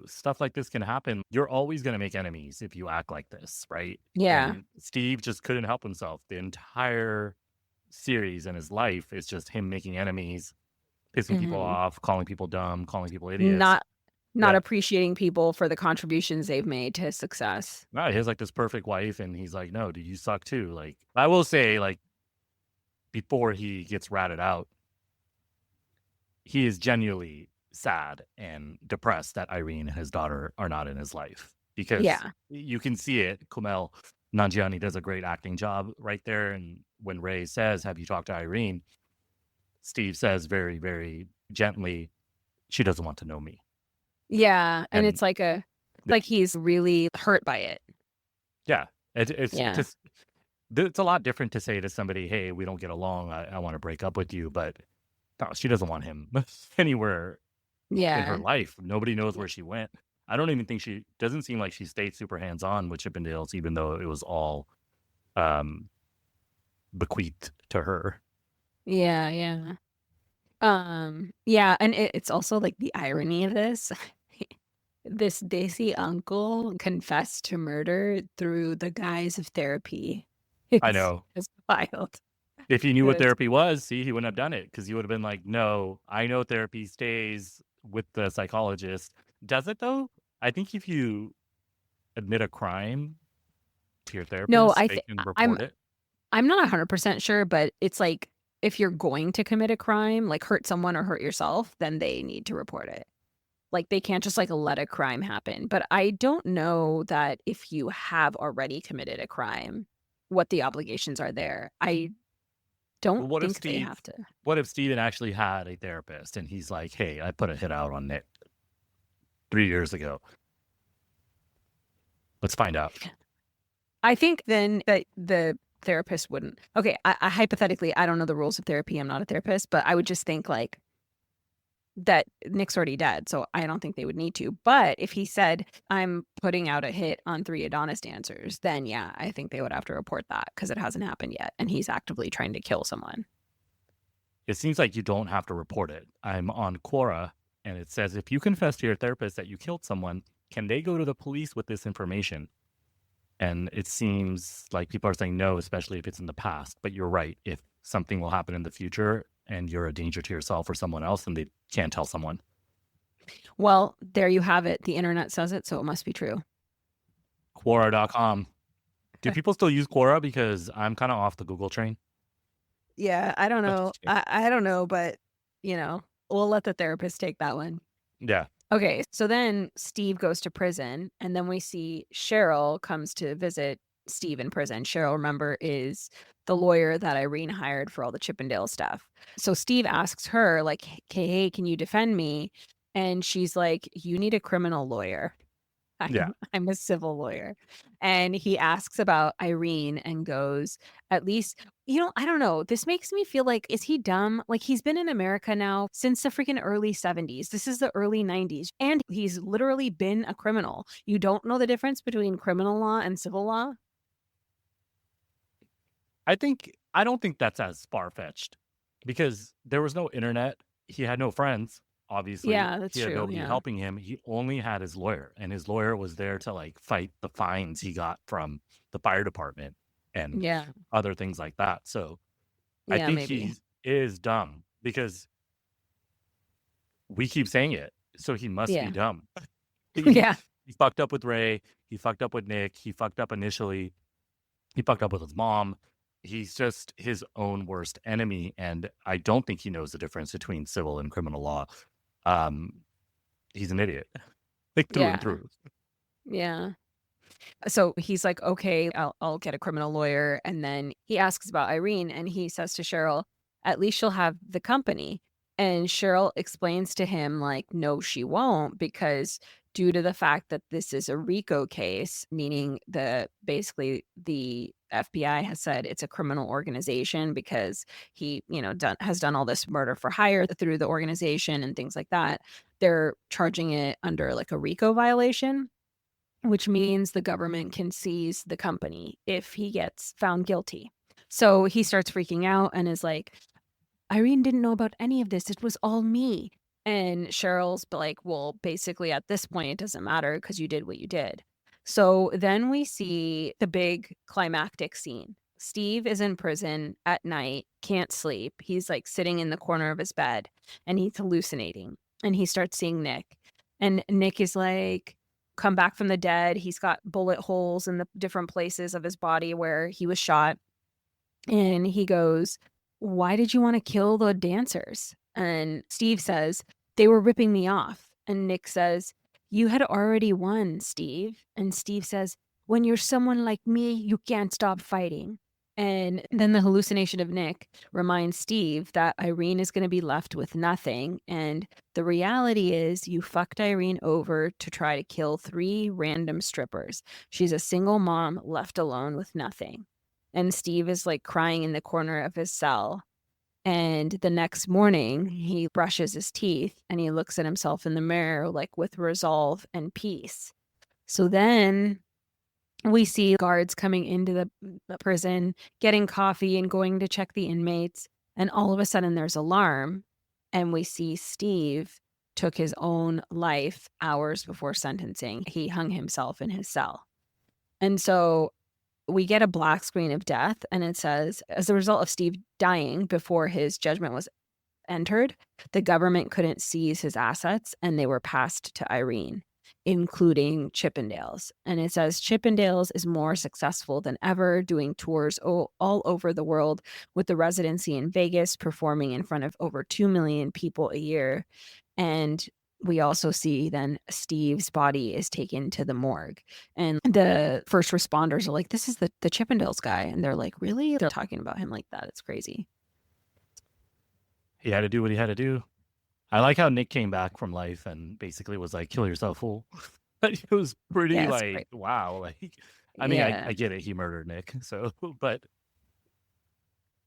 Speaker 1: stuff like this can happen. You're always going to make enemies if you act like this, right?
Speaker 2: Yeah.
Speaker 1: And Steve just couldn't help himself. The entire series and his life is just him making enemies, pissing people
Speaker 2: Mhm.
Speaker 1: off, calling people dumb, calling people idiots.
Speaker 2: Not
Speaker 1: Yeah.
Speaker 2: appreciating people for the contributions they've made to his success.
Speaker 1: No, he has like this perfect wife, and he's like, no, dude, you suck too. Like, I will say, like, before he gets ratted out, he is genuinely sad and depressed that Irene and his daughter are not in his life because
Speaker 2: Yeah.
Speaker 1: you can see it. Kumail Nanjiani does a great acting job right there. And when Ray says, have you talked to Irene? Steve says very, very gently, she doesn't want to know me.
Speaker 2: Yeah, and
Speaker 1: And
Speaker 2: it's like
Speaker 1: th-
Speaker 2: he's really hurt by it.
Speaker 1: yeah, it's
Speaker 2: Yeah.
Speaker 1: just, it's a lot different to say to somebody, hey, we don't get along. I want to break up with you. But no, she doesn't want him anywhere in her
Speaker 2: Yeah.
Speaker 1: life. Nobody knows where she went. I don't even think she doesn't seem like she stayed super hands on with Chippendales, even though it was all um, bequeathed to her.
Speaker 2: Yeah, yeah. Yeah, and it's also like the irony of this. This Desi uncle confessed to murder through the guise of therapy.
Speaker 1: I
Speaker 2: It's
Speaker 1: know.
Speaker 2: just wild.
Speaker 1: If he knew what
Speaker 2: It's
Speaker 1: therapy was, see, he wouldn't have done it because he would have been like, no, I know therapy stays with the psychologist. Does it though? I think if you admit a crime to your
Speaker 2: no,
Speaker 1: therapist, they can
Speaker 2: I'm
Speaker 1: report it.
Speaker 2: I'm not 100% sure, but it's like if you're going to commit a crime, like hurt someone or hurt yourself, then they need to report it. Like they can't just like let a crime happen. But I don't know that if you have already committed a crime, what the obligations are there. I
Speaker 1: But
Speaker 2: don't think they have to.
Speaker 1: what if Steven actually had a therapist and he's like, hey, I put a hit out on Nick 3 years ago. Let's find out.
Speaker 2: I think then that the therapist wouldn't. Okay, I hypothetically, I don't know the rules of therapy. I'm not a therapist, but I would just think like that Nick's already dead, so I don't think they would need to. But if he said, "I'm putting out a hit on 3 Adonis dancers," then yeah, I think they would have to report that because it hasn't happened yet, and he's actively trying to kill someone.
Speaker 1: It seems like you don't have to report it. I'm on Quora and it says if you confess to your therapist that you killed someone, can they go to the police with this information? And it seems like people are saying no, especially if it's in the past. But you're right. If something will happen in the future and you're a danger to yourself or someone else, then they can't tell someone.
Speaker 2: Well, there you have it. The internet says it, so it must be true.
Speaker 1: Quora.com. Do people still use Quora? Because I'm kind of off the Google train.
Speaker 2: Yeah, I don't know. I don't know, but, we'll let the therapist take that one.
Speaker 1: Yeah.
Speaker 2: Okay, so then Steve goes to prison, and then we see Cheryl comes to visit Steve in prison. Cheryl, remember, is the lawyer that Irene hired for all the Chippendale stuff. So Steve asks her, like, hey, can you defend me? And she's like, you need a criminal lawyer.
Speaker 1: Yeah.
Speaker 2: I'm a civil lawyer. And he asks about Irene and goes, at least, I don't know. This makes me feel like, is he dumb? Like he's been in America now since the freaking early 70s. This is the early 90s. And he's literally been a criminal. You don't know the difference between criminal law and civil law?
Speaker 1: I don't think that's as far-fetched because there was no internet. He had no friends, obviously.
Speaker 2: Yeah, that's
Speaker 1: He had
Speaker 2: true.
Speaker 1: nobody
Speaker 2: Yeah.
Speaker 1: helping him. He only had his lawyer, and his lawyer was there to like fight the fines he got from the fire department and
Speaker 2: Yeah.
Speaker 1: other things like that. So I
Speaker 2: Yeah,
Speaker 1: think
Speaker 2: maybe.
Speaker 1: he is dumb because we keep saying it. So he must be
Speaker 2: Yeah.
Speaker 1: dumb. He,
Speaker 2: Yeah.
Speaker 1: he fucked up with Ray. He fucked up with Nick. He fucked up initially. He fucked up with his mom. He's just his own worst enemy, and I don't think he knows the difference between civil and criminal law. Um, he's an idiot, like through and
Speaker 2: Yeah.
Speaker 1: through.
Speaker 2: Yeah. So he's like, okay, I'll get a criminal lawyer. And then he asks about Irene and he says to Cheryl, at least she'll have the company. And Cheryl explains to him, like, no, she won't, because due to the fact that this is a RICO case, meaning basically the FBI has said it's a criminal organization because he, has done all this murder for hire through the organization and things like that. They're charging it under like a RICO violation, which means the government can seize the company if he gets found guilty. So he starts freaking out and is like, Irene didn't know about any of this. It was all me. And Cheryl's like, well, basically at this point, it doesn't matter because you did what you did. So then we see the big climactic scene. Steve is in prison at night, can't sleep. He's like sitting in the corner of his bed and he's hallucinating. And he starts seeing Nick. And Nick is like, come back from the dead. He's got bullet holes in the different places of his body where he was shot. And he goes, why did you want to kill the dancers? And Steve says, they were ripping me off. And Nick says, you had already won, Steve. And Steve says, when you're someone like me, you can't stop fighting. And then the hallucination of Nick reminds Steve that Irene is going to be left with nothing. And the reality is, you fucked Irene over to try to kill 3 random strippers. She's a single mom left alone with nothing. And Steve is like crying in the corner of his cell. And the next morning, he brushes his teeth and he looks at himself in the mirror, like with resolve and peace. So then we see guards coming into the prison, getting coffee and going to check the inmates. And all of a sudden, there's alarm. And we see Steve took his own life hours before sentencing. He hung himself in his cell. And so we get a black screen of death, and it says, as a result of Steve dying before his judgment was entered, the government couldn't seize his assets, and they were passed to Irene, including Chippendales. And it says, Chippendales is more successful than ever, doing tours all over the world, with the residency in Vegas, performing in front of over 2 million people a year. And we also see then Steve's body is taken to the morgue, and the first responders are like, this is the Chippendales guy. And they're like, really? They're talking about him like that. It's crazy.
Speaker 1: He had to do what he had to do. I like how Nick came back from life and basically was like, "Kill yourself, fool." But it was pretty
Speaker 2: Yeah, it's
Speaker 1: like,
Speaker 2: great.
Speaker 1: wow. Like, I mean,
Speaker 2: Yeah.
Speaker 1: I get it. He murdered Nick, so but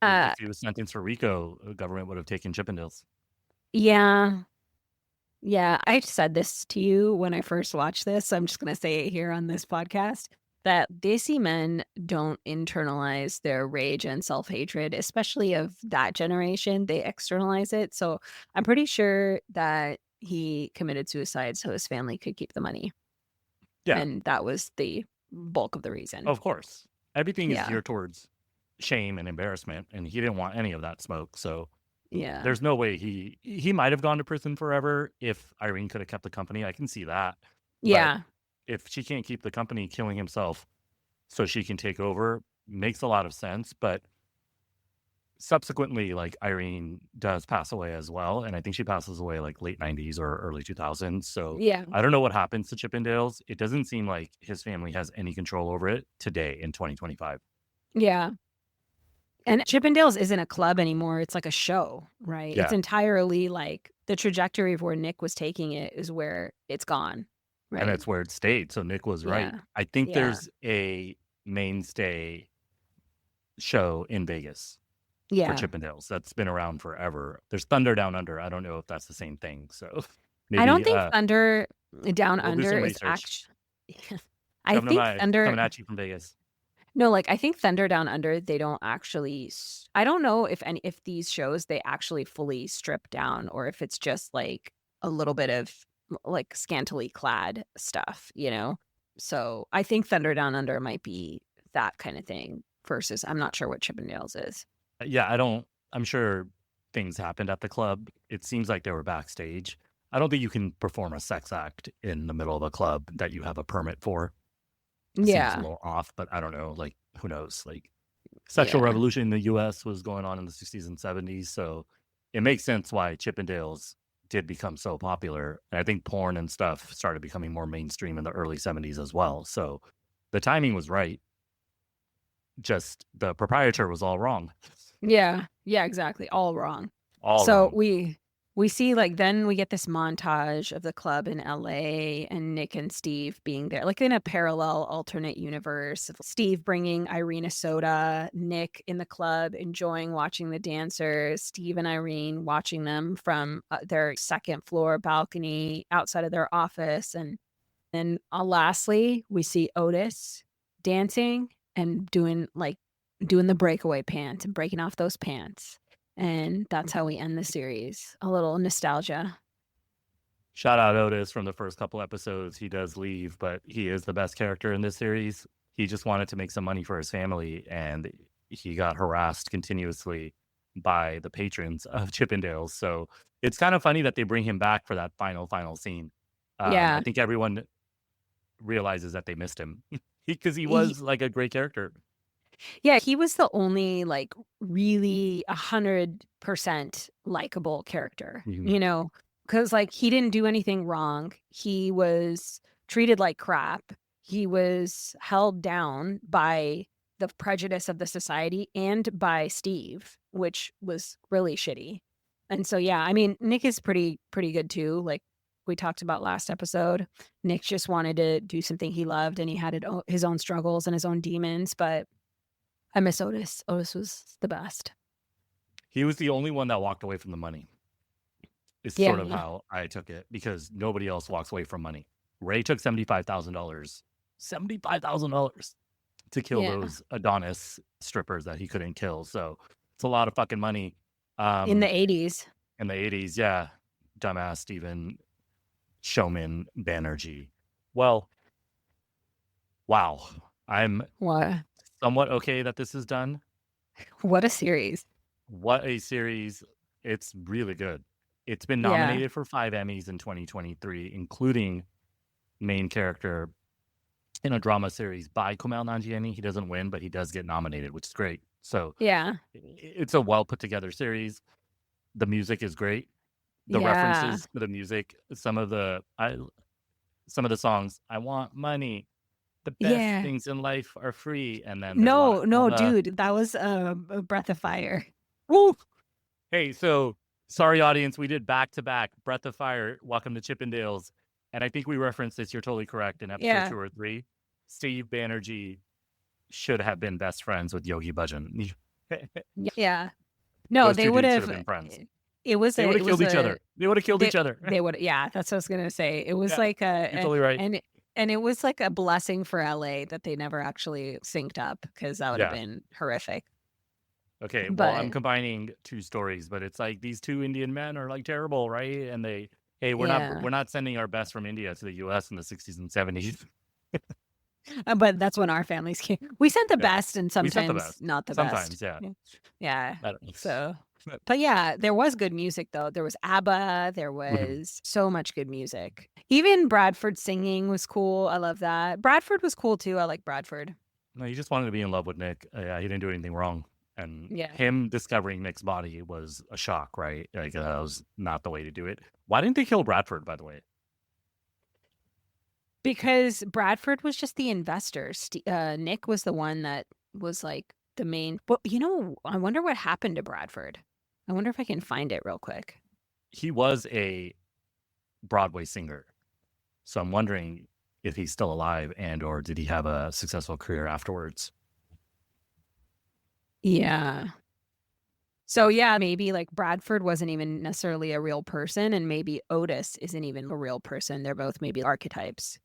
Speaker 2: Uh,
Speaker 1: if he was sentenced for RICO, the government would have taken Chippendales.
Speaker 2: yeah. Yeah. I said this to you when I first watched this. So I'm just going to say it here on this podcast that Desi men don't internalize their rage and self-hatred, especially of that generation. They externalize it. So I'm pretty sure that he committed suicide so his family could keep the money.
Speaker 1: Yeah,
Speaker 2: And that was the bulk of the reason.
Speaker 1: of course. Everything is
Speaker 2: Yeah.
Speaker 1: geared towards shame and embarrassment, and he didn't want any of that smoke. So
Speaker 2: Yeah.
Speaker 1: there's no way he might have gone to prison forever if Irene could have kept the company. I can see that, but
Speaker 2: Yeah.
Speaker 1: if she can't keep the company, killing himself so she can take over makes a lot of sense. But subsequently, like Irene does pass away as well, and I think she passes away like late 90s or early 2000s. So
Speaker 2: Yeah.
Speaker 1: I don't know what happens to Chippendales. It doesn't seem like his family has any control over it today in 2025.
Speaker 2: Yeah. And Chippendales isn't a club anymore. It's like a show, right? It's
Speaker 1: Yeah,
Speaker 2: entirely like the trajectory of where Nick was taking it is where it's gone.
Speaker 1: and
Speaker 2: Right.
Speaker 1: that's where it stayed. So Nick was right.
Speaker 2: Yeah.
Speaker 1: I think
Speaker 2: Yeah.
Speaker 1: there's a mainstay show in Vegas for
Speaker 2: Yeah.
Speaker 1: Chippendales that's been around forever. There's Thunder Down Under. I don't know if that's the same thing. So
Speaker 2: I don't
Speaker 1: maybe
Speaker 2: think Thunder Down
Speaker 1: we'll do
Speaker 2: Under
Speaker 1: some
Speaker 2: is
Speaker 1: research.
Speaker 2: actually. I think Thunder.
Speaker 1: Coming at you from Vegas.
Speaker 2: No, like I think Thunder Down Under, they don't actually. I don't know if these shows they actually fully strip down or if it's just like a little bit of like scantily clad stuff, you know. So I think Thunder Down Under might be that kind of thing versus I'm not sure what Chippendales is.
Speaker 1: Yeah, I'm sure things happened at the club. It seems like they were backstage. I don't think you can perform a sex act in the middle of a club that you have a permit for. Seems a
Speaker 2: Yeah,
Speaker 1: little off, but I don't know. Like, who knows? Like, sexual
Speaker 2: yeah,
Speaker 1: revolution in the U.S. was going on in the 60s and 70s, so it makes sense why Chippendales did become so popular. And I think porn and stuff started becoming more mainstream in the early 70s as well. So the timing was right. Just the proprietor was all wrong.
Speaker 2: yeah, yeah, exactly. All wrong.
Speaker 1: All
Speaker 2: So
Speaker 1: wrong.
Speaker 2: we see like then we get this montage of the club in LA and Nick and Steve being there, like in a parallel alternate universe of Steve bringing Irene a soda, Nick in the club enjoying watching the dancers, Steve and Irene watching them from their second floor balcony outside of their office. And then lastly, we see Otis dancing and doing the breakaway pants and breaking off those pants. And that's how we end the series. A little nostalgia.
Speaker 1: Shout out Otis from the first couple episodes. He does leave, but he is the best character in this series. He just wanted to make some money for his family, and he got harassed continuously by the patrons of Chippendales. So it's kind of funny that they bring him back for that final scene. I
Speaker 2: Yeah.
Speaker 1: think everyone realizes that they missed him because he
Speaker 2: He,
Speaker 1: was like a great character.
Speaker 2: yeah, he was the only like really 100% likable character,
Speaker 1: Mhm.
Speaker 2: you know, because like he didn't do anything wrong. He was treated like crap. He was held down by the prejudice of the society and by Steve, which was really shitty. And so, yeah, I mean, Nick is pretty good too. Like we talked about last episode, Nick just wanted to do something he loved, and he had his own struggles and his own demons, but I miss Otis. Otis was the best.
Speaker 1: He was the only one that walked away from the money. Is
Speaker 2: Yeah,
Speaker 1: sort of
Speaker 2: yeah,
Speaker 1: how I took it because nobody else walks away from money. Ray took $75,000, $75,000 to kill
Speaker 2: yeah.
Speaker 1: those Adonis strippers that he couldn't kill. So it's a lot of fucking money.
Speaker 2: In the
Speaker 1: Um,
Speaker 2: 80s.
Speaker 1: in the 80s, yeah, dumbass Steven Showman Banerjee. Well, wow, I'm
Speaker 2: What?
Speaker 1: somewhat okay that this is done.
Speaker 2: What a series.
Speaker 1: What a series! It's really good. It's been
Speaker 2: Yeah.
Speaker 1: nominated for 5 Emmys in 2023, including main character in a drama series by Kumail Nanjiani. He doesn't win, but he does get nominated, which is great. So
Speaker 2: Yeah.
Speaker 1: it's a well put together series. The music is great. The
Speaker 2: Yeah.
Speaker 1: references to the music, some of the songs. I want money. The best
Speaker 2: Yeah.
Speaker 1: things in life are free, and then there's a lot of
Speaker 2: No, no,
Speaker 1: ABBA.
Speaker 2: dude, that was a breath of fire.
Speaker 1: Woo! Hey, so sorry, audience. We did back to back Breath of Fire, Welcome to Chippendales. And I think we referenced this. You're totally correct. In episode
Speaker 2: Yeah.
Speaker 1: 2 or 3, Steve Banerjee should have been best friends with Yogi Bhajan.
Speaker 2: Yeah. No,
Speaker 1: Those
Speaker 2: they
Speaker 1: two
Speaker 2: would
Speaker 1: dudes should have
Speaker 2: have
Speaker 1: been friends.
Speaker 2: it was
Speaker 1: They
Speaker 2: a
Speaker 1: would
Speaker 2: it
Speaker 1: have killed
Speaker 2: was
Speaker 1: each
Speaker 2: a
Speaker 1: other. They would have killed
Speaker 2: they
Speaker 1: each other.
Speaker 2: they would yeah, that's what I was gonna say. It was
Speaker 1: Yeah,
Speaker 2: like
Speaker 1: you're totally right.
Speaker 2: and it was like a blessing for LA that they never actually synced up because that would have
Speaker 1: Yeah.
Speaker 2: been horrific.
Speaker 1: Okay. Well, I'm
Speaker 2: But
Speaker 1: combining two stories, but it's like these two Indian men are like terrible, right? And hey,
Speaker 2: yeah.
Speaker 1: we're not sending our best from India to the U.S. in the 60s and 70s.
Speaker 2: But that's when our families came. We sent the
Speaker 1: Yeah,
Speaker 2: best and
Speaker 1: we sent the
Speaker 2: sometimes
Speaker 1: best.
Speaker 2: not the best.
Speaker 1: Sometimes, yeah.
Speaker 2: Yeah. Yeah.
Speaker 1: I don't know.
Speaker 2: So, but yeah, there was good music though. There was ABBA. There
Speaker 1: Mhm.
Speaker 2: was so much good music. Even Bradford singing was cool. I love that. Bradford was cool too. I like Bradford.
Speaker 1: No, he just wanted to be in love with Nick. Yeah, he didn't do anything wrong. And
Speaker 2: Yeah.
Speaker 1: him discovering Nick's body was a shock, right? Like that was not the way to do it. Why didn't they kill Bradford, by the way?
Speaker 2: Because Bradford was just the investor. Nick was the one that was like the main. But I wonder what happened to Bradford. I wonder if I can find it real quick.
Speaker 1: He was a Broadway singer. So I'm wondering if he's still alive and or did he have a successful career afterwards?
Speaker 2: Yeah. So yeah, maybe like Bradford wasn't even necessarily a real person, and maybe Otis isn't even a real person. They're both maybe archetypes.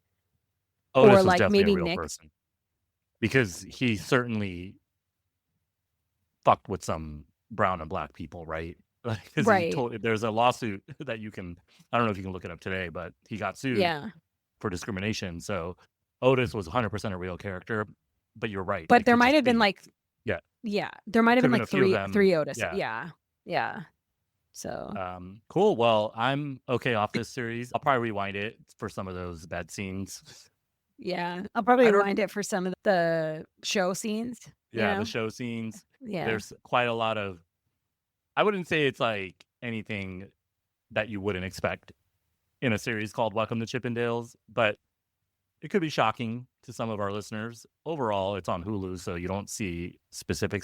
Speaker 2: Or
Speaker 1: Otis was
Speaker 2: like
Speaker 1: definitely a
Speaker 2: maybe
Speaker 1: real
Speaker 2: Nick.
Speaker 1: person because he certainly fucked with some brown and black people, right? Because
Speaker 2: Right.
Speaker 1: there's a lawsuit that I don't know if you can look it up today, but he got sued
Speaker 2: Yeah.
Speaker 1: for discrimination. So Otis was 100% a real character, but you're right.
Speaker 2: But
Speaker 1: It
Speaker 2: there
Speaker 1: could
Speaker 2: might
Speaker 1: just
Speaker 2: have been
Speaker 1: be,
Speaker 2: like
Speaker 1: yeah,
Speaker 2: yeah, there might
Speaker 1: it
Speaker 2: have
Speaker 1: could
Speaker 2: been
Speaker 1: have been
Speaker 2: like
Speaker 1: a few of
Speaker 2: three
Speaker 1: them.
Speaker 2: Otis.
Speaker 1: Yeah.
Speaker 2: Yeah. Yeah. So
Speaker 1: Cool. Well, I'm okay off this series. I'll probably rewind it for some of those bad scenes.
Speaker 2: yeah, I'll probably
Speaker 1: I don't,
Speaker 2: rewind it for some of the show scenes, you
Speaker 1: yeah, the
Speaker 2: know?
Speaker 1: show scenes.
Speaker 2: Yeah.
Speaker 1: There's quite a lot of, I wouldn't say it's like anything that you wouldn't expect in a series called Welcome to Chippendales, but it could be shocking to some of our listeners. Overall, it's on Hulu, so you don't see specific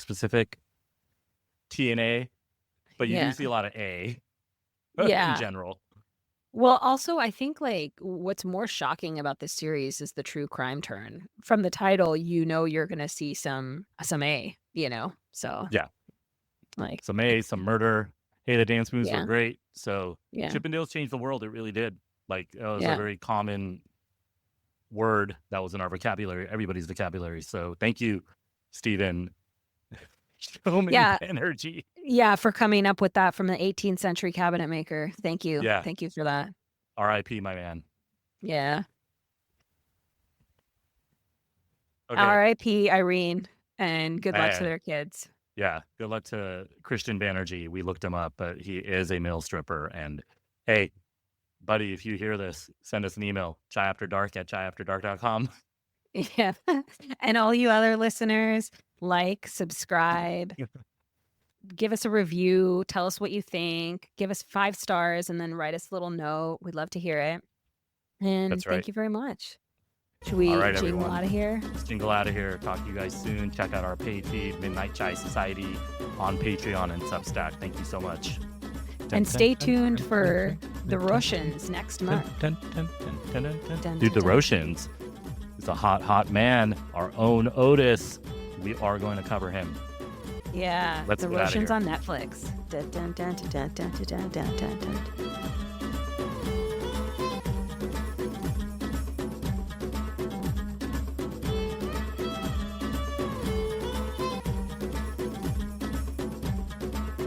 Speaker 1: TNA, but you do
Speaker 2: Yeah.
Speaker 1: see a lot of A in
Speaker 2: Yeah.
Speaker 1: general.
Speaker 2: Well, also, I think, like, what's more shocking about this series is the true crime turn. From the title, you know you're gonna see some A, you know? So,
Speaker 1: Yeah,
Speaker 2: like,
Speaker 1: some A, some murder. Hey, the dance moves were
Speaker 2: yeah,
Speaker 1: great. So
Speaker 2: yeah,
Speaker 1: Chippendales changed the world. It really did. Like, it was a
Speaker 2: yeah.
Speaker 1: very common word that was in our vocabulary, everybody's vocabulary. So thank you, Stephen. Showman
Speaker 2: Yeah,
Speaker 1: Banerjee.
Speaker 2: yeah, for coming up with that from the 18th century cabinet maker. Thank you.
Speaker 1: Yeah,
Speaker 2: Thank you for that.
Speaker 1: R.I.P. my man.
Speaker 2: Yeah.
Speaker 1: Okay,
Speaker 2: RIP Irene, and good luck to
Speaker 1: man.
Speaker 2: their kids.
Speaker 1: Yeah, good luck to Christian Banerjee. We looked him up, but he is a male stripper. And hey, buddy, if you hear this, send us an email, chaiafterdark@chaiafterdark.com.
Speaker 2: Yeah. And all you other listeners, like, subscribe, give us a review, tell us what you think, give us 5 stars, and then write us a little note. We'd love to hear it. And
Speaker 1: That's right.
Speaker 2: thank you very much. Should
Speaker 1: All
Speaker 2: we
Speaker 1: right,
Speaker 2: jingle
Speaker 1: everyone.
Speaker 2: out of here?
Speaker 1: Let's jingle out of here. Talk to you guys soon. Check out our paid feed, Midnight Chai Society, on Patreon and Substack. Thank you so much.
Speaker 2: And stay tuned for the Russians next month.
Speaker 1: Dude, the Russians is a hot, hot man. Our own Otis. We are going to cover him.
Speaker 2: Yeah,
Speaker 1: Let's
Speaker 2: the
Speaker 1: get outta
Speaker 2: Russians
Speaker 1: here.
Speaker 2: on Netflix. Dun, dun, dun, dun, dun, dun, dun, dun, dun, dun.